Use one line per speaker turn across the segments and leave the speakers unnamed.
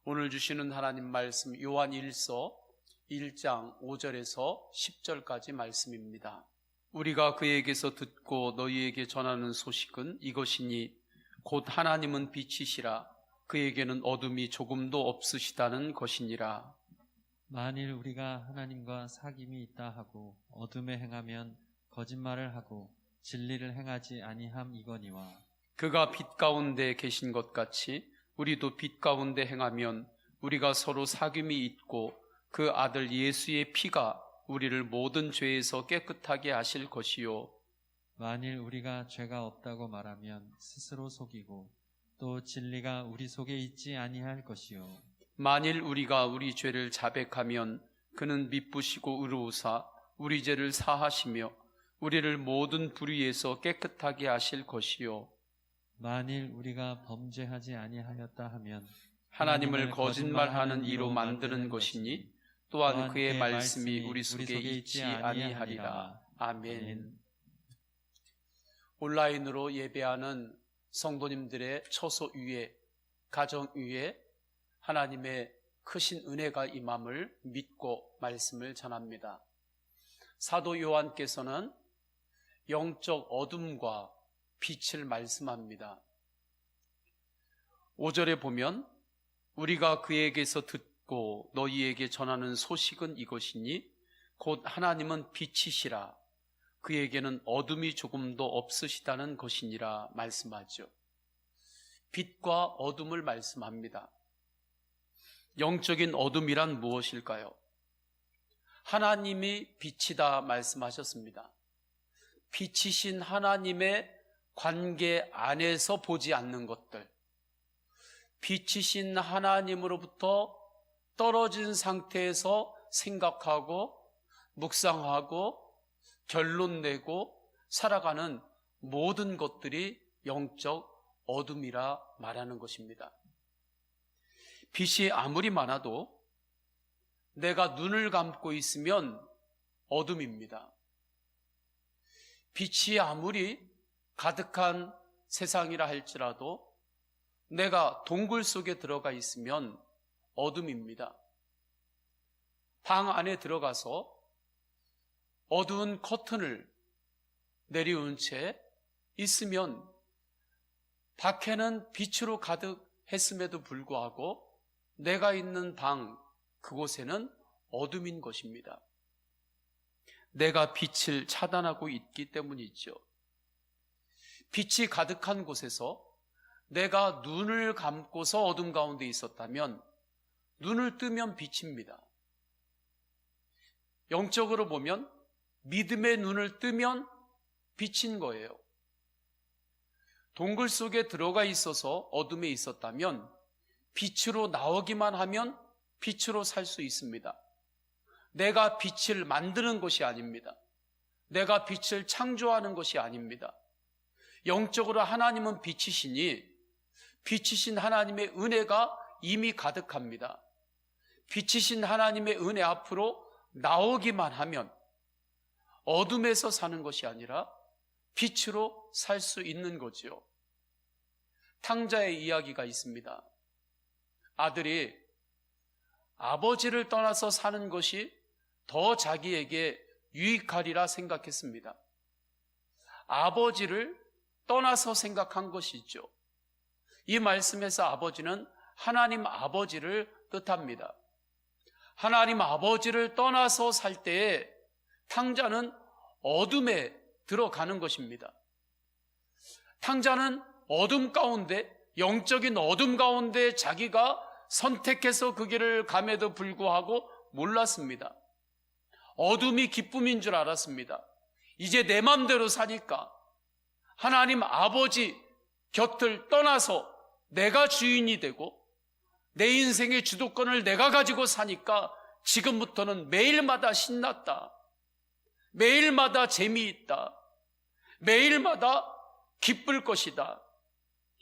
오늘 주시는 하나님 말씀 요한 1서 1장 5절에서 10절까지 말씀입니다. 우리가 그에게서 듣고 너희에게 전하는 소식은 이것이니 곧 하나님은 빛이시라 그에게는 어둠이 조금도 없으시다는 것이니라.
만일 우리가 하나님과 사귐이 있다 하고 어둠에 행하면 거짓말을 하고 진리를 행하지 아니함이거니와
그가 빛 가운데 계신 것 같이 우리도 빛 가운데 행하면 우리가 서로 사귐이 있고 그 아들 예수의 피가 우리를 모든 죄에서 깨끗하게 하실 것이요.
만일 우리가 죄가 없다고 말하면 스스로 속이고 또 진리가 우리 속에 있지 아니할 것이요.
만일 우리가 우리 죄를 자백하면 그는 미쁘시고 의로우사 우리 죄를 사하시며 우리를 모든 불의에서 깨끗하게 하실 것이요.
만일 우리가 범죄하지 아니하였다 하면
하나님을 거짓말하는 이로 만드는 것이니 또한 그의 말씀이 우리 속에 있지 아니하리라. 아멘. 온라인으로 예배하는 성도님들의 처소 위에, 가정 위에 하나님의 크신 은혜가 임함을 믿고 말씀을 전합니다. 사도 요한께서는 영적 어둠과 빛을 말씀합니다. 5절에 보면 우리가 그에게서 듣고 너희에게 전하는 소식은 이것이니 곧 하나님은 빛이시라 그에게는 어둠이 조금도 없으시다는 것이니라 말씀하죠. 빛과 어둠을 말씀합니다. 영적인 어둠이란 무엇일까요? 하나님이 빛이다 말씀하셨습니다. 빛이신 하나님의 관계 안에서 보지 않는 것들, 빛이신 하나님으로부터 떨어진 상태에서 생각하고 묵상하고 결론 내고 살아가는 모든 것들이 영적 어둠이라 말하는 것입니다. 빛이 아무리 많아도 내가 눈을 감고 있으면 어둠입니다. 빛이 아무리 가득한 세상이라 할지라도 내가 동굴 속에 들어가 있으면 어둠입니다. 방 안에 들어가서 어두운 커튼을 내리운 채 있으면 밖에는 빛으로 가득했음에도 불구하고 내가 있는 방 그곳에는 어둠인 것입니다. 내가 빛을 차단하고 있기 때문이죠. 빛이 가득한 곳에서 내가 눈을 감고서 어둠 가운데 있었다면 눈을 뜨면 빛입니다. 영적으로 보면 믿음의 눈을 뜨면 빛인 거예요. 동굴 속에 들어가 있어서 어둠에 있었다면 빛으로 나오기만 하면 빛으로 살 수 있습니다. 내가 빛을 만드는 것이 아닙니다. 내가 빛을 창조하는 것이 아닙니다. 영적으로 하나님은 빛이시니 빛이신 하나님의 은혜가 이미 가득합니다. 빛이신 하나님의 은혜 앞으로 나오기만 하면 어둠에서 사는 것이 아니라 빛으로 살 수 있는 거지요. 탕자의 이야기가 있습니다. 아들이 아버지를 떠나서 사는 것이 더 자기에게 유익하리라 생각했습니다. 아버지를 떠나서 생각한 것이죠. 이 말씀에서 아버지는 하나님 아버지를 뜻합니다. 하나님 아버지를 떠나서 살 때에 탕자는 어둠에 들어가는 것입니다. 탕자는 어둠 가운데, 영적인 어둠 가운데 자기가 선택해서 그 길을 감에도 불구하고 몰랐습니다. 어둠이 기쁨인 줄 알았습니다. 이제 내 맘대로 사니까 하나님 아버지 곁을 떠나서 내가 주인이 되고 내 인생의 주도권을 내가 가지고 사니까 지금부터는 매일마다 신났다. 매일마다 재미있다. 매일마다 기쁠 것이다.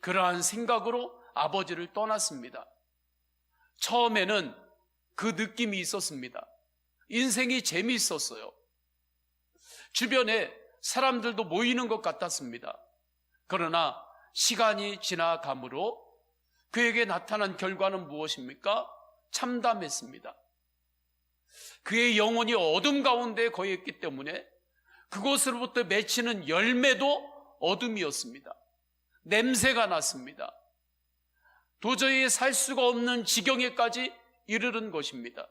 그러한 생각으로 아버지를 떠났습니다. 처음에는 그 느낌이 있었습니다. 인생이 재미있었어요. 주변에 사람들도 모이는 것 같았습니다. 그러나 시간이 지나감으로 그에게 나타난 결과는 무엇입니까? 참담했습니다. 그의 영혼이 어둠 가운데 거했기 때문에 그곳으로부터 맺히는 열매도 어둠이었습니다. 냄새가 났습니다. 도저히 살 수가 없는 지경에까지 이르는 것입니다.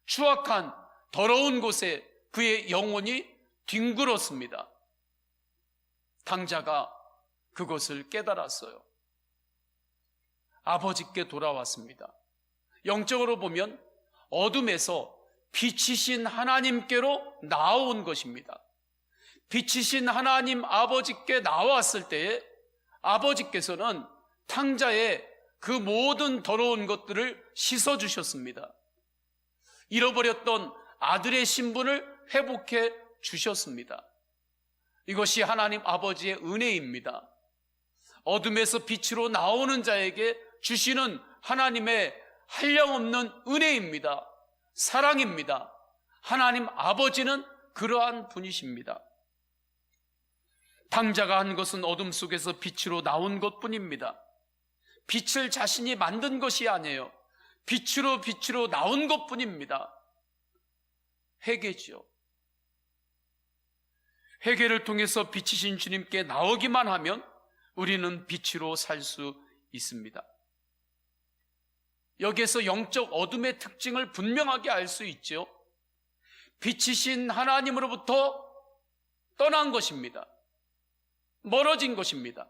추악한 더러운 곳에 그의 영혼이 뒹굴었습니다. 탕자가 그것을 깨달았어요. 아버지께 돌아왔습니다. 영적으로 보면 어둠에서 빛이신 하나님께로 나아온 것입니다. 빛이신 하나님 아버지께 나왔을 때에 아버지께서는 탕자의 그 모든 더러운 것들을 씻어주셨습니다. 잃어버렸던 아들의 신분을 회복해 주셨습니다. 이것이 하나님 아버지의 은혜입니다. 어둠에서 빛으로 나오는 자에게 주시는 하나님의 한량없는 은혜입니다. 사랑입니다. 하나님 아버지는 그러한 분이십니다. 탕자가 한 것은 어둠 속에서 빛으로 나온 것뿐입니다. 빛을 자신이 만든 것이 아니에요. 빛으로 나온 것뿐입니다. 회개죠. 회개를 통해서 빛이신 주님께 나오기만 하면 우리는 빛으로 살 수 있습니다. 여기에서 영적 어둠의 특징을 분명하게 알 수 있죠. 빛이신 하나님으로부터 떠난 것입니다. 멀어진 것입니다.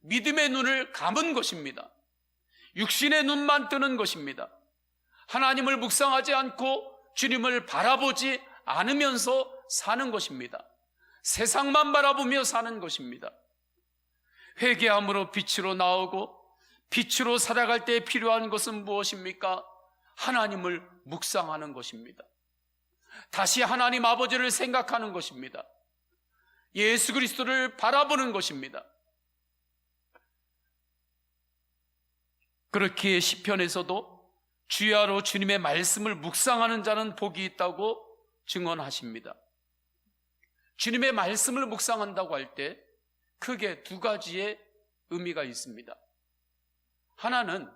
믿음의 눈을 감은 것입니다. 육신의 눈만 뜨는 것입니다. 하나님을 묵상하지 않고 주님을 바라보지 않으면서 사는 것입니다. 세상만 바라보며 사는 것입니다. 회개함으로 빛으로 나오고 빛으로 살아갈 때 필요한 것은 무엇입니까? 하나님을 묵상하는 것입니다. 다시 하나님 아버지를 생각하는 것입니다. 예수 그리스도를 바라보는 것입니다. 그렇기에 시편에서도 주야로 주님의 말씀을 묵상하는 자는 복이 있다고 증언하십니다. 주님의 말씀을 묵상한다고 할 때 크게 두 가지의 의미가 있습니다. 하나는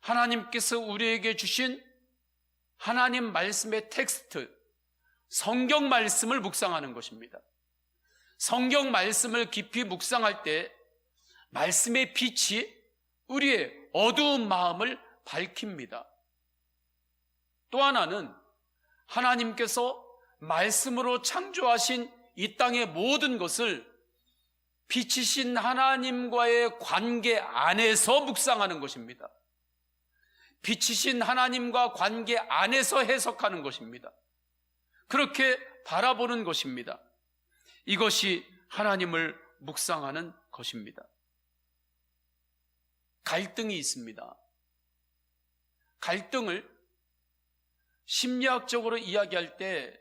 하나님께서 우리에게 주신 하나님 말씀의 텍스트, 성경 말씀을 묵상하는 것입니다. 성경 말씀을 깊이 묵상할 때 말씀의 빛이 우리의 어두운 마음을 밝힙니다. 또 하나는 하나님께서 말씀으로 창조하신 이 땅의 모든 것을 빛이신 하나님과의 관계 안에서 묵상하는 것입니다. 빛이신 하나님과 관계 안에서 해석하는 것입니다. 그렇게 바라보는 것입니다. 이것이 하나님을 묵상하는 것입니다. 갈등이 있습니다. 갈등을 심리학적으로 이야기할 때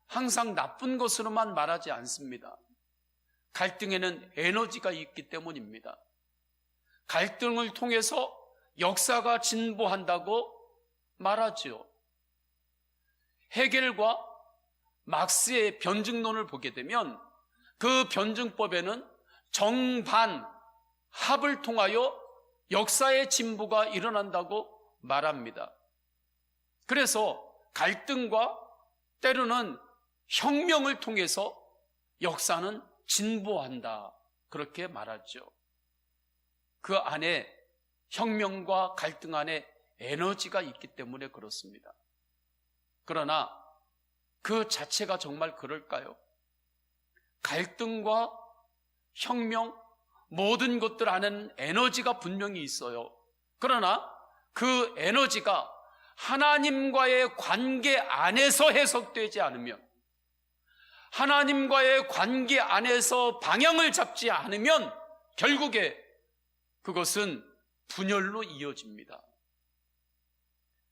항상 나쁜 것으로만 말하지 않습니다. 갈등에는 에너지가 있기 때문입니다. 갈등을 통해서 역사가 진보한다고 말하죠. 헤겔과 막스의 변증론을 보게 되면 그 변증법에는 정반, 합을 통하여 역사의 진보가 일어난다고 말합니다. 그래서 갈등과 때로는 혁명을 통해서 역사는 진보한다, 그렇게 말하죠. 그 안에 혁명과 갈등 안에 에너지가 있기 때문에 그렇습니다. 그러나 그 자체가 정말 그럴까요? 갈등과 혁명, 모든 것들 안에는 에너지가 분명히 있어요. 그러나 그 에너지가 하나님과의 관계 안에서 해석되지 않으면, 하나님과의 관계 안에서 방향을 잡지 않으면 결국에 그것은 분열로 이어집니다.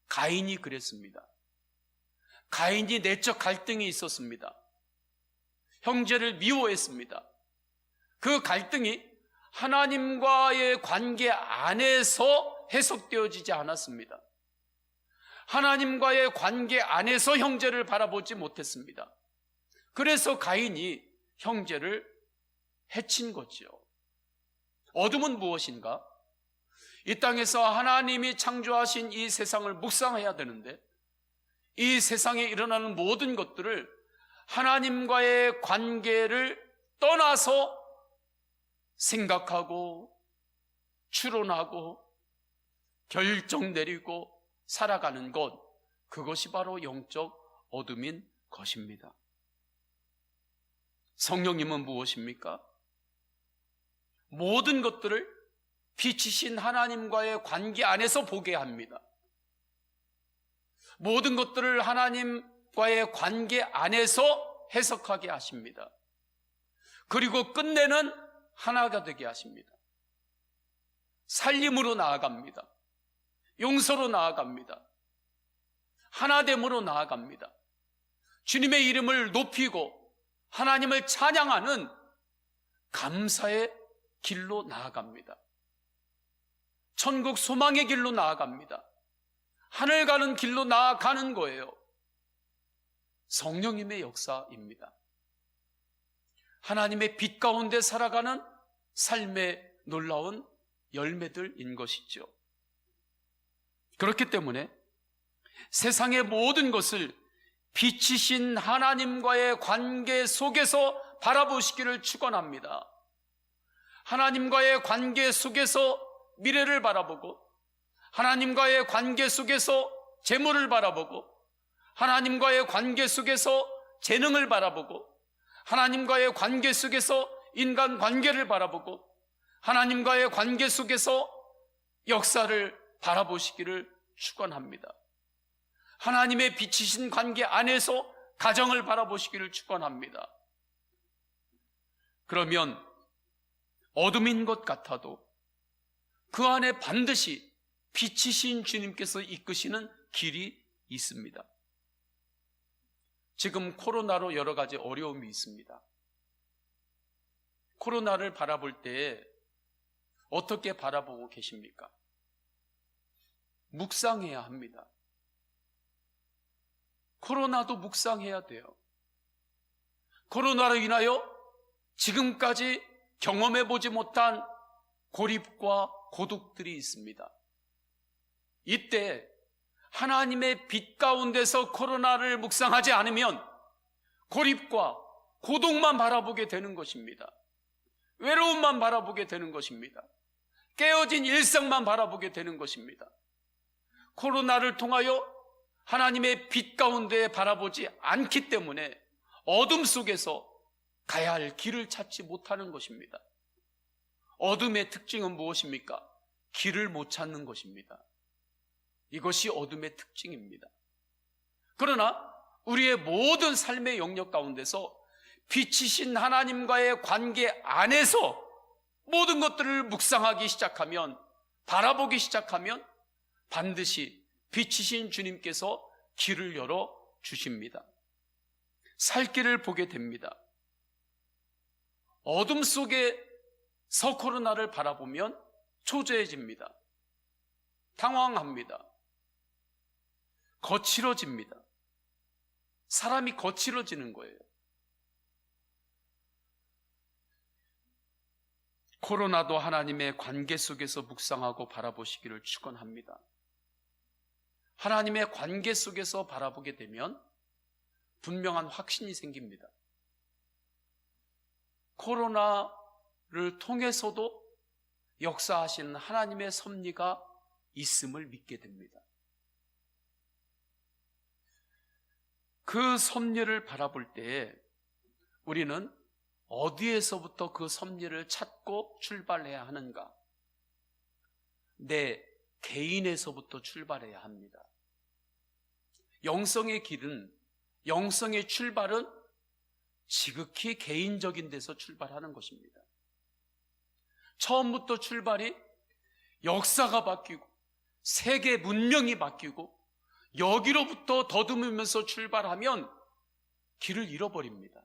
가인이 그랬습니다. 가인이 내적 갈등이 있었습니다. 형제를 미워했습니다. 그 갈등이 하나님과의 관계 안에서 해석되어지지 않았습니다. 하나님과의 관계 안에서 형제를 바라보지 못했습니다. 그래서 가인이 형제를 해친 거죠. 어둠은 무엇인가? 이 땅에서 하나님이 창조하신 이 세상을 묵상해야 되는데, 이 세상에 일어나는 모든 것들을 하나님과의 관계를 떠나서 생각하고 추론하고 결정 내리고 살아가는 것, 그것이 바로 영적 어둠인 것입니다. 성령님은 무엇입니까? 모든 것들을 빛이신 하나님과의 관계 안에서 보게 합니다. 모든 것들을 하나님과의 관계 안에서 해석하게 하십니다. 그리고 끝내는 하나가 되게 하십니다. 살림으로 나아갑니다. 용서로 나아갑니다. 하나됨으로 나아갑니다. 주님의 이름을 높이고 하나님을 찬양하는 감사의 길로 나아갑니다. 천국 소망의 길로 나아갑니다. 하늘 가는 길로 나아가는 거예요. 성령님의 역사입니다. 하나님의 빛 가운데 살아가는 삶의 놀라운 열매들인 것이죠. 그렇기 때문에 세상의 모든 것을 빛이신 하나님과의 관계 속에서 바라보시기를 축원합니다. 하나님과의 관계 속에서 미래를 바라보고, 하나님과의 관계 속에서 재물을 바라보고, 하나님과의 관계 속에서 재능을 바라보고, 하나님과의 관계 속에서 인간 관계를 바라보고, 하나님과의 관계 속에서 역사를 바라보시기를 축원합니다. 하나님의 빛이신 관계 안에서 가정을 바라보시기를 축원합니다. 그러면 어둠인 것 같아도 그 안에 반드시 빛이신 주님께서 이끄시는 길이 있습니다. 지금 코로나로 여러 가지 어려움이 있습니다. 코로나를 바라볼 때 어떻게 바라보고 계십니까? 묵상해야 합니다. 코로나도 묵상해야 돼요. 코로나로 인하여 지금까지 경험해보지 못한 고립과 고독들이 있습니다. 이때 하나님의 빛 가운데서 코로나를 묵상하지 않으면 고립과 고독만 바라보게 되는 것입니다. 외로움만 바라보게 되는 것입니다. 깨어진 일상만 바라보게 되는 것입니다. 코로나를 통하여 하나님의 빛 가운데 바라보지 않기 때문에 어둠 속에서 가야 할 길을 찾지 못하는 것입니다. 어둠의 특징은 무엇입니까? 길을 못 찾는 것입니다. 이것이 어둠의 특징입니다. 그러나 우리의 모든 삶의 영역 가운데서 빛이신 하나님과의 관계 안에서 모든 것들을 묵상하기 시작하면, 바라보기 시작하면 반드시 빛이신 주님께서 길을 열어 주십니다. 살 길을 보게 됩니다. 어둠 속에서 코로나를 바라보면 초조해집니다. 당황합니다. 거칠어집니다. 사람이 거칠어지는 거예요. 코로나도 하나님의 관계 속에서 묵상하고 바라보시기를 축원합니다. 하나님의 관계 속에서 바라보게 되면 분명한 확신이 생깁니다. 코로나를 통해서도 역사하시는 하나님의 섭리가 있음을 믿게 됩니다. 그 섭리를 바라볼 때에 우리는 어디에서부터 그 섭리를 찾고 출발해야 하는가? 내 개인에서부터 출발해야 합니다. 영성의 길은, 영성의 출발은 지극히 개인적인 데서 출발하는 것입니다. 처음부터 출발이 역사가 바뀌고 세계 문명이 바뀌고 여기로부터 더듬으면서 출발하면 길을 잃어버립니다.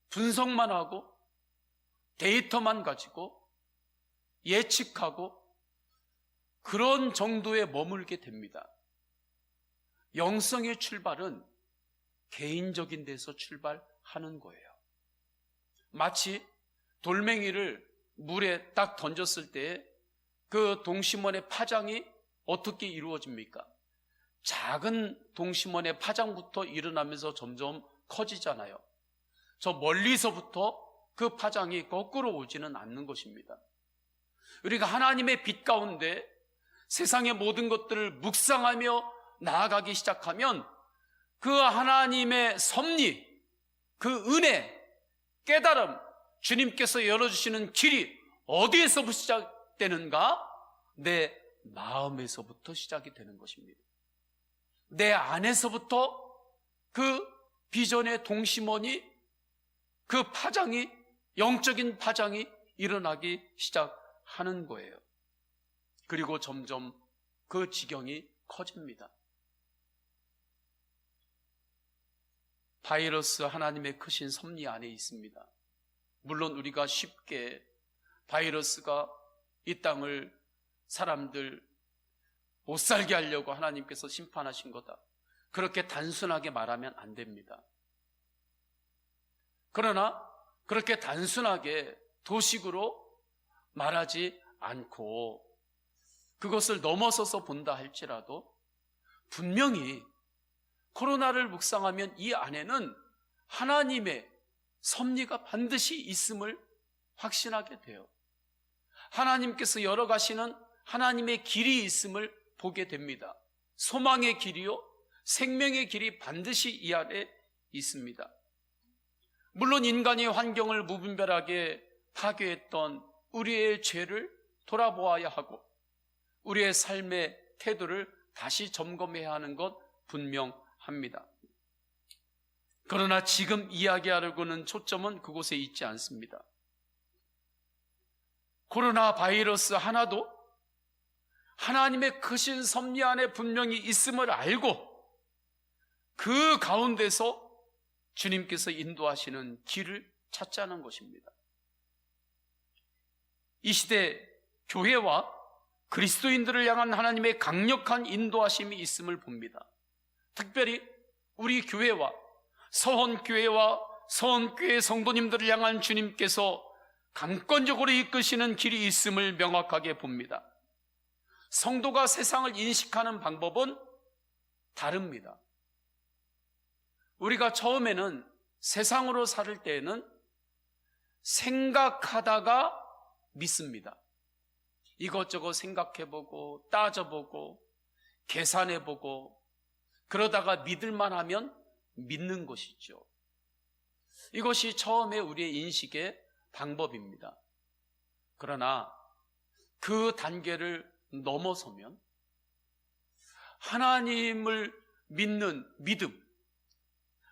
분석만 하고 데이터만 가지고 예측하고 그런 정도에 머물게 됩니다. 영성의 출발은 개인적인 데서 출발하는 거예요. 마치 돌멩이를 물에 딱 던졌을 때 그 동심원의 파장이 어떻게 이루어집니까? 작은 동심원의 파장부터 일어나면서 점점 커지잖아요. 저 멀리서부터 그 파장이 거꾸로 오지는 않는 것입니다. 우리가 하나님의 빛 가운데 세상의 모든 것들을 묵상하며 나아가기 시작하면 그 하나님의 섭리, 그 은혜, 깨달음, 주님께서 열어주시는 길이 어디에서부터 시작되는가? 내 마음에서부터 시작이 되는 것입니다. 내 안에서부터 그 비전의 동심원이, 그 파장이, 영적인 파장이 일어나기 시작하는 거예요. 그리고 점점 그 지경이 커집니다. 바이러스 하나님의 크신 섭리 안에 있습니다. 물론 우리가 쉽게 바이러스가 이 땅을 사람들 못 살게 하려고 하나님께서 심판하신 거다, 그렇게 단순하게 말하면 안 됩니다. 그러나 그렇게 단순하게 도식으로 말하지 않고 그것을 넘어서서 본다 할지라도 분명히 코로나를 묵상하면 이 안에는 하나님의 섭리가 반드시 있음을 확신하게 돼요. 하나님께서 열어가시는 하나님의 길이 있음을 보게 됩니다. 소망의 길이요, 생명의 길이 반드시 이 안에 있습니다. 물론 인간이 환경을 무분별하게 파괴했던 우리의 죄를 돌아보아야 하고 우리의 삶의 태도를 다시 점검해야 하는 것 분명합니다. 그러나 지금 이야기하려고는 초점은 그곳에 있지 않습니다. 코로나 바이러스 하나도 하나님의 크신 섭리 안에 분명히 있음을 알고 그 가운데서 주님께서 인도하시는 길을 찾자는 것입니다. 이 시대 교회와 그리스도인들을 향한 하나님의 강력한 인도하심이 있음을 봅니다. 특별히 우리 교회와 서원교회와 서원교회 성도님들을 향한 주님께서 강권적으로 이끄시는 길이 있음을 명확하게 봅니다. 성도가 세상을 인식하는 방법은 다릅니다. 우리가 처음에는 세상으로 살 때에는 생각하다가 믿습니다. 이것저것 생각해보고 따져보고 계산해보고 그러다가 믿을만 하면 믿는 것이죠. 이것이 처음에 우리의 인식의 방법입니다. 그러나 그 단계를 넘어서면 하나님을 믿는 믿음,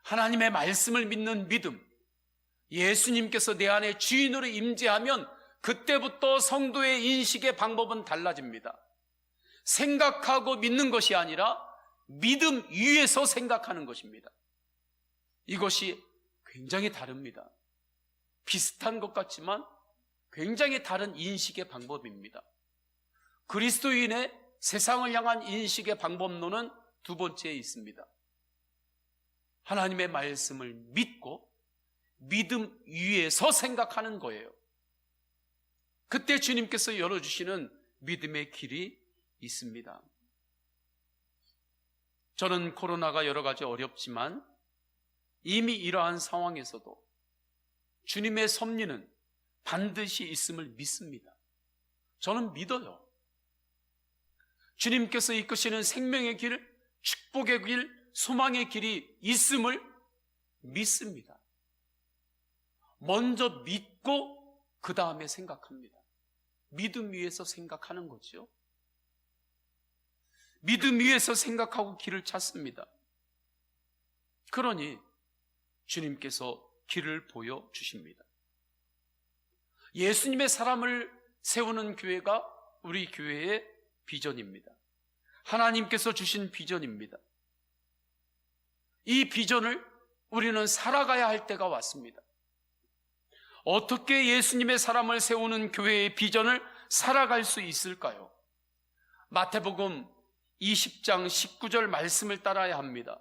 하나님의 말씀을 믿는 믿음, 예수님께서 내 안에 주인으로 임재하면 그때부터 성도의 인식의 방법은 달라집니다. 생각하고 믿는 것이 아니라 믿음 위에서 생각하는 것입니다. 이것이 굉장히 다릅니다. 비슷한 것 같지만 굉장히 다른 인식의 방법입니다. 그리스도인의 세상을 향한 인식의 방법론은 두 번째에 있습니다. 하나님의 말씀을 믿고 믿음 위에서 생각하는 거예요. 그때 주님께서 열어주시는 믿음의 길이 있습니다. 저는 코로나가 여러 가지 어렵지만 이미 이러한 상황에서도 주님의 섭리는 반드시 있음을 믿습니다. 저는 믿어요. 주님께서 이끄시는 생명의 길, 축복의 길, 소망의 길이 있음을 믿습니다. 먼저 믿고 그 다음에 생각합니다. 믿음 위에서 생각하는 거죠. 믿음 위에서 생각하고 길을 찾습니다. 그러니 주님께서 길을 보여주십니다. 예수님의 사람을 세우는 교회가 우리 교회의 비전입니다. 하나님께서 주신 비전입니다. 이 비전을 우리는 살아가야 할 때가 왔습니다. 어떻게 예수님의 사람을 세우는 교회의 비전을 살아갈 수 있을까요? 마태복음 20장 19절 말씀을 따라야 합니다.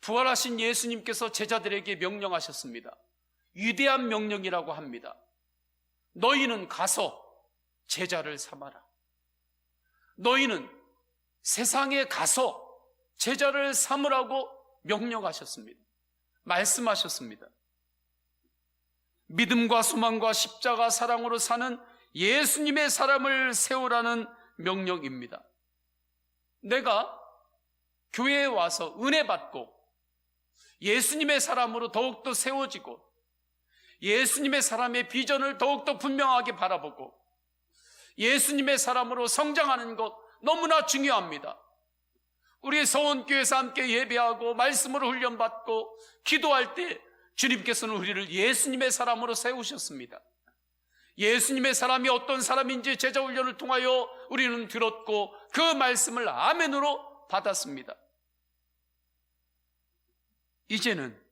부활하신 예수님께서 제자들에게 명령하셨습니다. 위대한 명령이라고 합니다. 너희는 가서 제자를 삼아라. 너희는 세상에 가서 제자를 삼으라고 명령하셨습니다. 말씀하셨습니다. 믿음과 소망과 십자가 사랑으로 사는 예수님의 사람을 세우라는 명령입니다. 내가 교회에 와서 은혜 받고 예수님의 사람으로 더욱더 세워지고 예수님의 사람의 비전을 더욱더 분명하게 바라보고 예수님의 사람으로 성장하는 것 너무나 중요합니다. 우리 서원교회에서 함께 예배하고 말씀으로 훈련받고 기도할 때 주님께서는 우리를 예수님의 사람으로 세우셨습니다. 예수님의 사람이 어떤 사람인지 제자 훈련을 통하여 우리는 들었고 그 말씀을 아멘으로 받았습니다. 이제는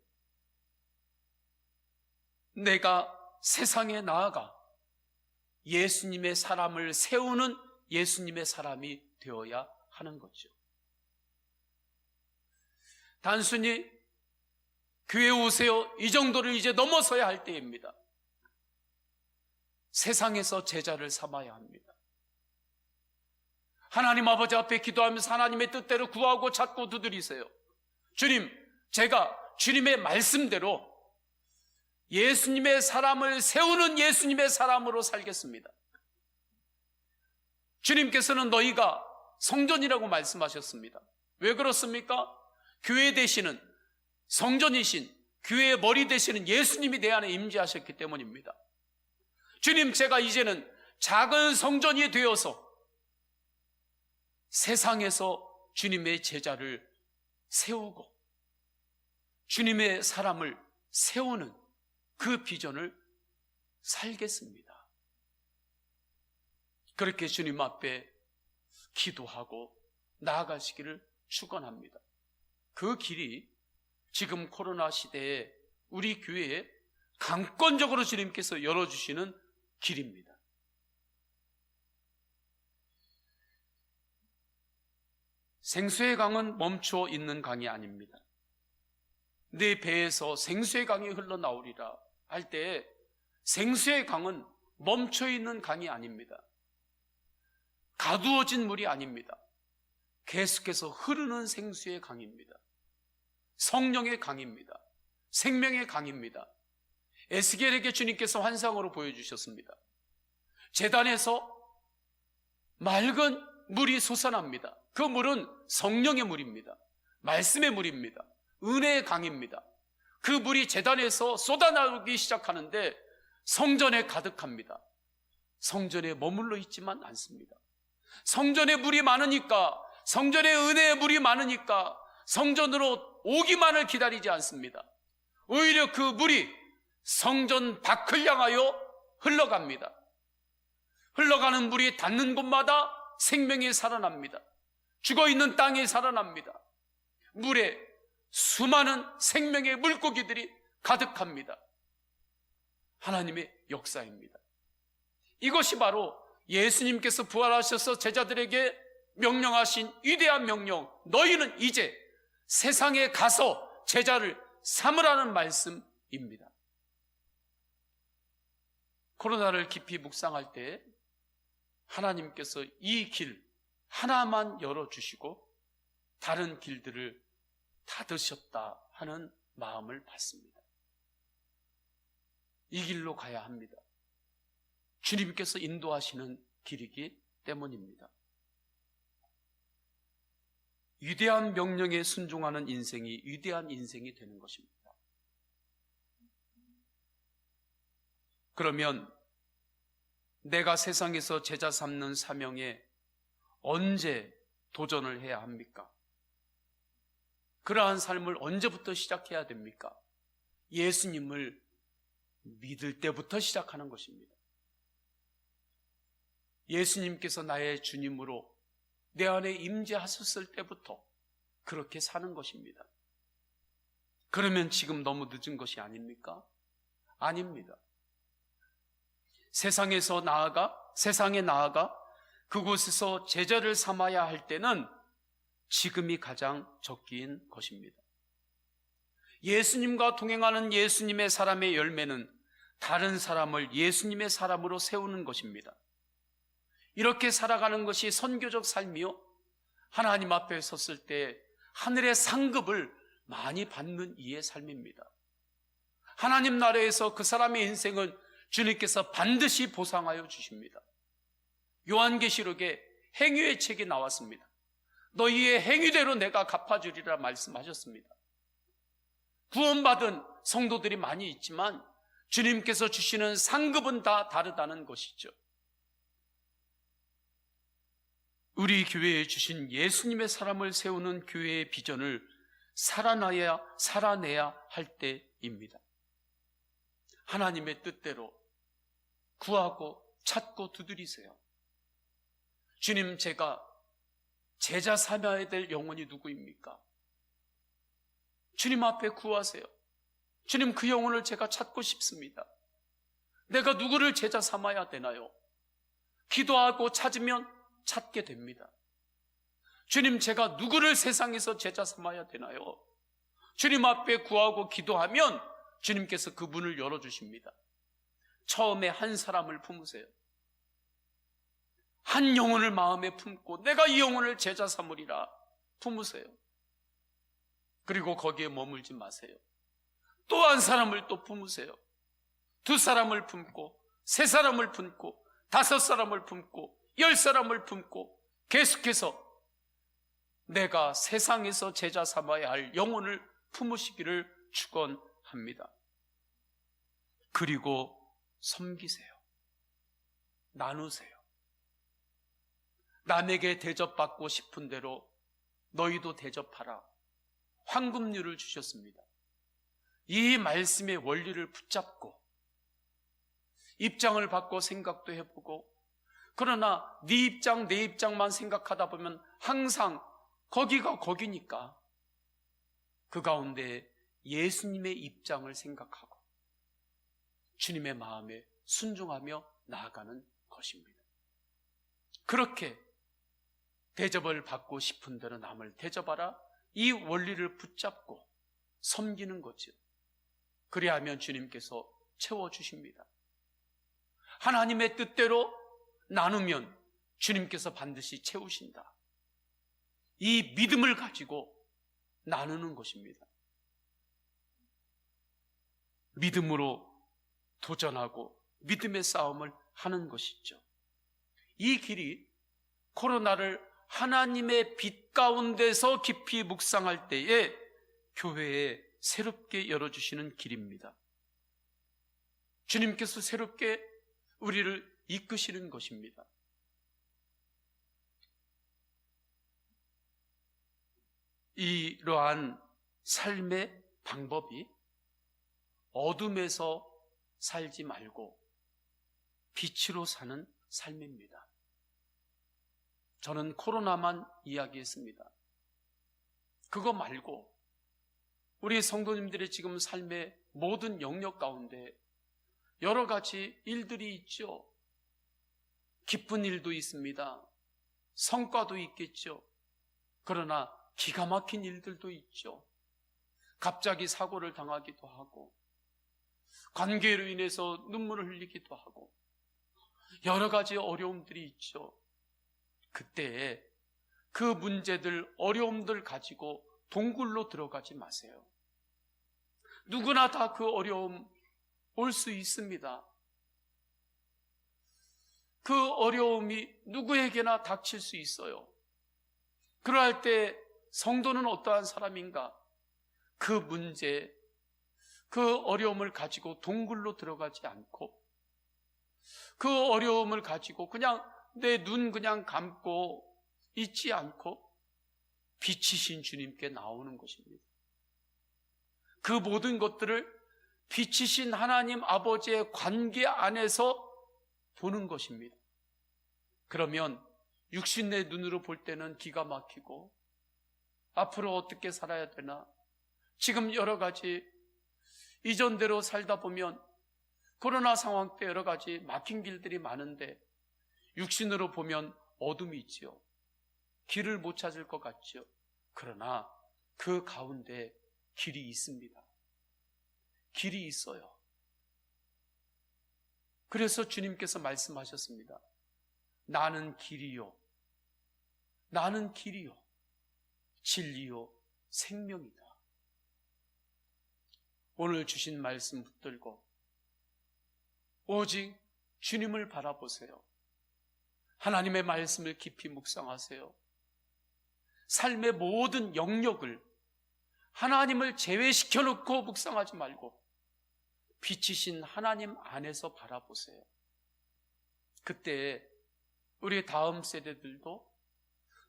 내가 세상에 나아가 예수님의 사람을 세우는 예수님의 사람이 되어야 하는 거죠. 단순히 교회 오세요 이 정도를 이제 넘어서야 할 때입니다. 세상에서 제자를 삼아야 합니다. 하나님 아버지 앞에 기도하면서 하나님의 뜻대로 구하고 찾고 두드리세요. 주님, 제가 주님의 말씀대로 예수님의 사람을 세우는 예수님의 사람으로 살겠습니다. 주님께서는 너희가 성전이라고 말씀하셨습니다. 왜 그렇습니까? 교회 되시는 성전이신 교회의 머리 되시는 예수님이 내 안에 임재하셨기 때문입니다. 주님, 제가 이제는 작은 성전이 되어서 세상에서 주님의 제자를 세우고 주님의 사람을 세우는 그 비전을 살겠습니다. 그렇게 주님 앞에 기도하고 나아가시기를 축원합니다. 그 길이 지금 코로나 시대에 우리 교회에 강권적으로 주님께서 열어주시는 길입니다. 생수의 강은 멈춰 있는 강이 아닙니다. 내 배에서 생수의 강이 흘러나오리라 할 때 생수의 강은 멈춰 있는 강이 아닙니다. 가두어진 물이 아닙니다. 계속해서 흐르는 생수의 강입니다. 성령의 강입니다. 생명의 강입니다. 에스겔에게 주님께서 환상으로 보여주셨습니다. 제단에서 맑은 물이 솟아납니다. 그 물은 성령의 물입니다. 말씀의 물입니다. 은혜의 강입니다. 그 물이 제단에서 쏟아나오기 시작하는데 성전에 가득합니다. 성전에 머물러 있지만 않습니다. 성전에 물이 많으니까, 성전에 은혜의 물이 많으니까 성전으로 오기만을 기다리지 않습니다. 오히려 그 물이 성전 밖을 향하여 흘러갑니다. 흘러가는 물이 닿는 곳마다 생명이 살아납니다. 죽어있는 땅이 살아납니다. 물에 수많은 생명의 물고기들이 가득합니다. 하나님의 역사입니다. 이것이 바로 예수님께서 부활하셔서 제자들에게 명령하신 위대한 명령, 너희는 이제 세상에 가서 제자를 삼으라는 말씀입니다. 코로나를 깊이 묵상할 때 하나님께서 이 길 하나만 열어주시고 다른 길들을 닫으셨다 하는 마음을 받습니다. 이 길로 가야 합니다. 주님께서 인도하시는 길이기 때문입니다. 위대한 명령에 순종하는 인생이 위대한 인생이 되는 것입니다. 그러면 내가 세상에서 제자 삼는 사명에 언제 도전을 해야 합니까? 그러한 삶을 언제부터 시작해야 됩니까? 예수님을 믿을 때부터 시작하는 것입니다. 예수님께서 나의 주님으로 내 안에 임재하셨을 때부터 그렇게 사는 것입니다. 그러면 지금 너무 늦은 것이 아닙니까? 아닙니다. 세상에 나아가 그곳에서 제자를 삼아야 할 때는 지금이 가장 적기인 것입니다. 예수님과 동행하는 예수님의 사람의 열매는 다른 사람을 예수님의 사람으로 세우는 것입니다. 이렇게 살아가는 것이 선교적 삶이요, 하나님 앞에 섰을 때 하늘의 상급을 많이 받는 이의 삶입니다. 하나님 나라에서 그 사람의 인생은 주님께서 반드시 보상하여 주십니다. 요한계시록에 행위의 책이 나왔습니다. 너희의 행위대로 내가 갚아주리라 말씀하셨습니다. 구원받은 성도들이 많이 있지만 주님께서 주시는 상급은 다 다르다는 것이죠. 우리 교회에 주신 예수님의 사람을 세우는 교회의 비전을 살아내야 할 때입니다. 하나님의 뜻대로 구하고 찾고 두드리세요. 주님, 제가 제자 삼아야 될 영혼이 누구입니까? 주님 앞에 구하세요. 주님, 그 영혼을 제가 찾고 싶습니다. 내가 누구를 제자 삼아야 되나요? 기도하고 찾으면 찾게 됩니다. 주님, 제가 누구를 세상에서 제자 삼아야 되나요? 주님 앞에 구하고 기도하면 주님께서 그 문을 열어주십니다. 처음에 한 사람을 품으세요. 한 영혼을 마음에 품고 내가 이 영혼을 제자 삼으리라 품으세요. 그리고 거기에 머물지 마세요. 또 한 사람을 또 품으세요. 두 사람을 품고, 세 사람을 품고, 다섯 사람을 품고, 10사람을 품고, 계속해서 내가 세상에서 제자 삼아야 할 영혼을 품으시기를 축원합니다. 그리고 섬기세요. 나누세요. 남에게 대접받고 싶은 대로 너희도 대접하라. 황금률을 주셨습니다. 이 말씀의 원리를 붙잡고 입장을 바꿔 생각도 해보고, 그러나 네 입장 내 입장만 생각하다 보면 항상 거기가 거기니까 그 가운데 예수님의 입장을 생각하고 주님의 마음에 순종하며 나아가는 것입니다. 그렇게 대접을 받고 싶은 대로 남을 대접하라, 이 원리를 붙잡고 섬기는 거죠. 그래야 하면 주님께서 채워주십니다. 하나님의 뜻대로 나누면 주님께서 반드시 채우신다. 이 믿음을 가지고 나누는 것입니다. 믿음으로 도전하고 믿음의 싸움을 하는 것이죠. 이 길이 코로나를 하나님의 빛 가운데서 깊이 묵상할 때에 교회에 새롭게 열어주시는 길입니다. 주님께서 새롭게 우리를 이끄시는 것입니다. 이러한 삶의 방법이 어둠에서 살지 말고 빛으로 사는 삶입니다. 저는 코로나만 이야기했습니다. 그거 말고 우리 성도님들의 지금 삶의 모든 영역 가운데 여러 가지 일들이 있죠. 기쁜 일도 있습니다. 성과도 있겠죠. 그러나 기가 막힌 일들도 있죠. 갑자기 사고를 당하기도 하고, 관계로 인해서 눈물을 흘리기도 하고, 여러 가지 어려움들이 있죠. 그때에 그 문제들, 어려움들 가지고 동굴로 들어가지 마세요. 누구나 다 그 어려움 올 수 있습니다. 그 어려움이 누구에게나 닥칠 수 있어요. 그러할 때 성도는 어떠한 사람인가? 그 문제, 그 어려움을 가지고 동굴로 들어가지 않고, 그 어려움을 가지고 그냥 내 눈 그냥 감고 있지 않고 빛이신 주님께 나오는 것입니다. 그 모든 것들을 빛이신 하나님 아버지의 관계 안에서 보는 것입니다. 그러면 육신의 눈으로 볼 때는 기가 막히고, 앞으로 어떻게 살아야 되나, 지금 여러 가지 이전대로 살다 보면 코로나 상황 때 여러 가지 막힌 길들이 많은데 육신으로 보면 어둠이 있지요. 길을 못 찾을 것 같죠. 그러나 그 가운데 길이 있습니다. 길이 있어요. 그래서 주님께서 말씀하셨습니다. 나는 길이요, 나는 길이요, 진리요, 생명이다. 오늘 주신 말씀 붙들고 오직 주님을 바라보세요. 하나님의 말씀을 깊이 묵상하세요. 삶의 모든 영역을 하나님을 제외시켜 놓고 묵상하지 말고 빛이신 하나님 안에서 바라보세요. 그때 우리 다음 세대들도,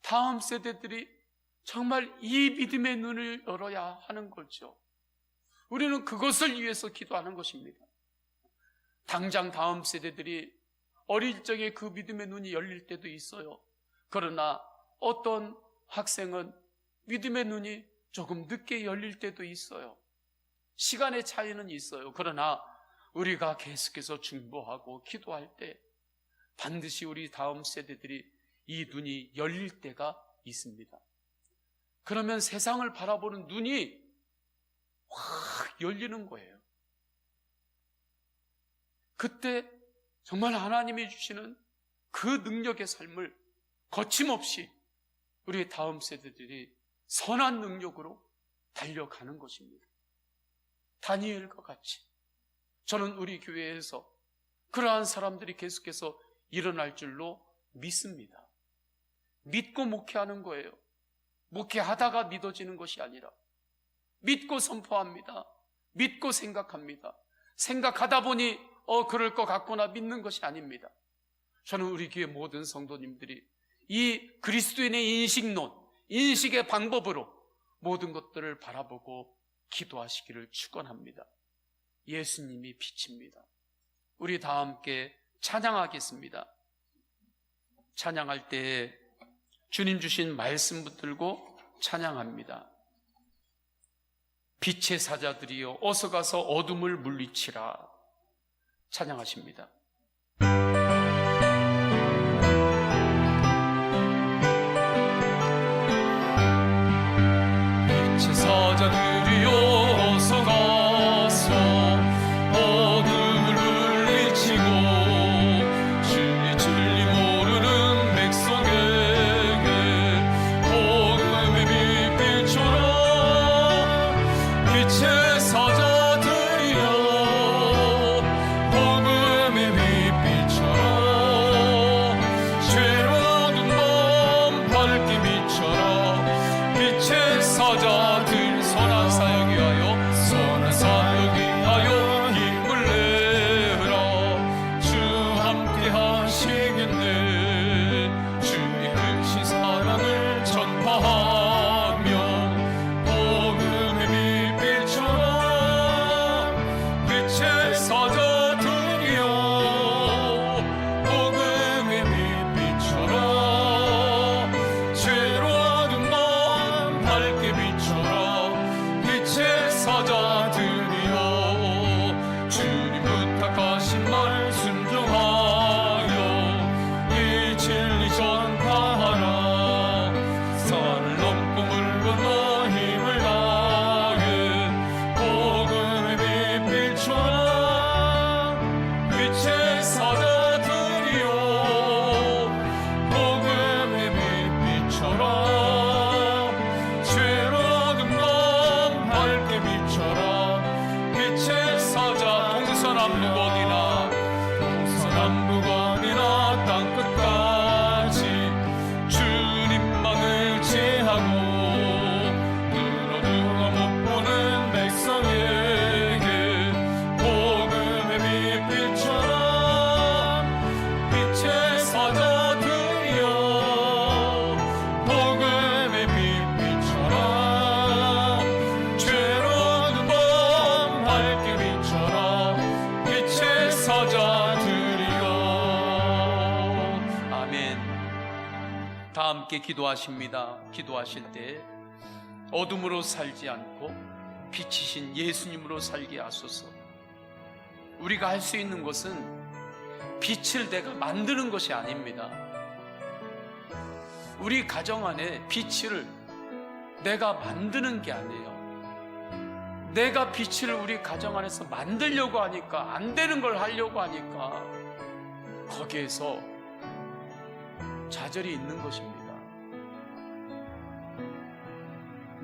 다음 세대들이 정말 이 믿음의 눈을 열어야 하는 거죠. 우리는 그것을 위해서 기도하는 것입니다. 당장 다음 세대들이 어릴 적에 그 믿음의 눈이 열릴 때도 있어요. 그러나 어떤 학생은 믿음의 눈이 조금 늦게 열릴 때도 있어요. 시간의 차이는 있어요. 그러나 우리가 계속해서 중보하고 기도할 때 반드시 우리 다음 세대들이 이 눈이 열릴 때가 있습니다. 그러면 세상을 바라보는 눈이 확 열리는 거예요. 그때 정말 하나님이 주시는 그 능력의 삶을 거침없이 우리 다음 세대들이 선한 능력으로 달려가는 것입니다. 다니엘과 같이 저는 우리 교회에서 그러한 사람들이 계속해서 일어날 줄로 믿습니다. 믿고 목회하는 거예요. 목회하다가 믿어지는 것이 아니라 믿고 선포합니다. 믿고 생각합니다. 생각하다 보니 그럴 것 같구나 믿는 것이 아닙니다. 저는 우리 교회 모든 성도님들이 이 그리스도인의 인식론, 인식의 방법으로 모든 것들을 바라보고 기도하시기를 축원합니다. 예수님이 빛입니다. 우리 다 함께 찬양하겠습니다. 찬양할 때 주님 주신 말씀 붙들고 찬양합니다. 빛의 사자들이여 어서 가서 어둠을 물리치라. 찬양하십니다. 빛의 사자들이여 어서 가서 어둠을 물리치고 진리 모르는 백성에게 복음의 빛비춰라. 빛의 사자들이여 복음의 빛비춰라. 죄로운 밤 밝게 비춰라. 빛의 사자들 선한 사역 위하여 선한 사역 위하여 힘을 내라. 주 함께 하시겠네. 주의 크신 사랑을 전파하며 복음의 빛 비춰라. 빛의 사자들이여 복음의 빛 비춰라. 죄로운 밤 밝게 비춰라. 빛의 사자들이여 주님 부탁하신 말 순종하여 이 진리 전파하라. 산을 넘고 물 건너 힘을 다해 복음의 빛 비춰라. 빛의 사자들이여 복음의 빛 비춰라. 죄로운 밤 밝게 비춰라. 빛의 사자 동서남북 어디나 동서남북 어디나 땅끝까지 주님만 의지하고 눈어두어 못 보는 백성에게 복음의 빛 비춰라. 빛의 사자들이여 복음의 빛 비춰라. 죄로운 밤 밝게 비춰라. 빛의 사자들이여. 아멘. 다 함께 기도하십니다. 기도하실 때 어둠으로 살지 않고 빛이신 예수님으로 살게 하소서. 우리가 할 수 있는 것은 빛을 내가 만드는 것이 아닙니다. 우리 가정 안에 빛을 내가 만드는 게 아니에요. 내가 빛을 우리 가정 안에서 만들려고 하니까, 안 되는 걸 하려고 하니까 거기에서 좌절이 있는 것입니다.